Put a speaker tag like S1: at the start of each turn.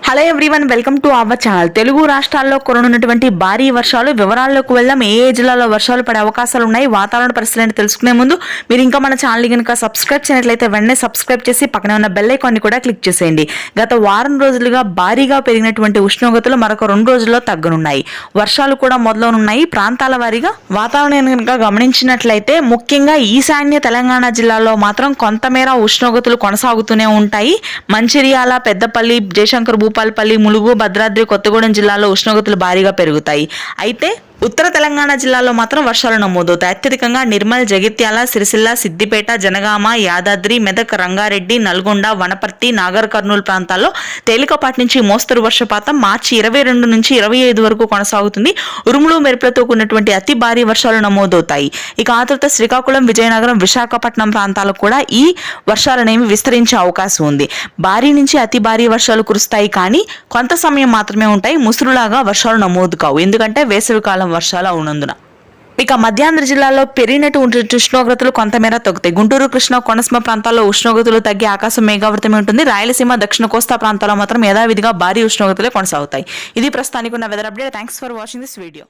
S1: Hello everyone, welcome to our channel. Telugu రాష్ట్రాల్లో కురనున్నటువంటి భారీ వర్షాలు వివరాల్లోకి వెళ్దాం. ఏ జిల్లాలో వర్షాలు పడే అవకాశాలు ఉన్నాయి, వాతావరణ పరిస్థితులను తెలుసుకునే ముందు మీరు ఇంకా మన ఛానల్ కనుక సబ్స్క్రైబ్ చేయనట్లయితే వెంటనే సబ్స్క్రైబ్ చేసి పక్కనే ఉన్న బెల్ ఐకాన్ ని కూడా క్లిక్ చేసేయండి. గత వారం రోజులుగా భారీగా పెరిగినటువంటి ఉష్ణోగ్రతలు మరొక 2 రోజుల్లో తగ్గనున్నాయి. వర్షాలు కూడా మొదలవునున్నాయి. ప్రాంతాల వారీగా వాతావరణం కనుక గమనించినట్లయితే ముఖ్యంగా ఈశాన్య తెలంగాణ జిల్లాలో మాత్రం కొంతమేర ఉష్ణోగ్రతలు కొనసాగుతూనే ఉంటాయి. మంచిర్యాల, పెద్దపల్లి, జయశంకర్ భూపాలపల్లి, ములుగు, భద్రాద్రి కొత్తగూడెం జిల్లాలో ఉష్ణోగ్రతలు భారీగా పెరుగుతాయి. అయితే ఉత్తర తెలంగాణ జిల్లాలో మాత్రం వర్షాలు నమోదవుతాయి. అత్యధికంగా నిర్మల్, జగిత్యాల, సిరిసిల్ల, సిద్దిపేట, జనగామ, యాదాద్రి, మెదక్, రంగారెడ్డి, నల్గొండ, వనపర్తి, నాగర్ కర్నూలు ప్రాంతాల్లో తేలికపాటి నుంచి మోస్తరు వర్షపాతం మార్చి 22 నుంచి 25 వరకు కొనసాగుతుంది. ఉరుములు మెరుపులతో కూడినటువంటి అతి భారీ వర్షాలు నమోదవుతాయి. ఇక ఆ తర్వాత శ్రీకాకుళం, విజయనగరం, విశాఖపట్నం ప్రాంతాలకు కూడా ఈ వర్షాలనేవి విస్తరించే అవకాశం ఉంది. భారీ నుంచి అతి భారీ వర్షాలు కురుస్తాయి, కానీ కొంత సమయం మాత్రమే ఉంటాయి. ముసురులాగా వర్షాలు నమోదు కావు, ఎందుకంటే వేసవికాలం వర్షాలు అవునందున. ఇక మధ్యాంధ్ర జిల్లాలో పెరిగినటువంటి ఉష్ణోగ్రతలు కొంతమేర తగ్గుతాయి. గుంటూరు, కృష్ణా, కోనసీమ ప్రాంతాల్లో ఉష్ణోగ్రతలు తగ్గే ఆకాశం మేఘావృతమే ఉంటుంది. రాయలసీమ, దక్షిణ కోస్తా ప్రాంతాల్లో మాత్రం యథావిధిగా భారీ ఉష్ణోగ్రతలే కొనసాగుతాయి. ఇది ప్రస్తుతానికి ఉన్న weather update. Thanks for watching this video.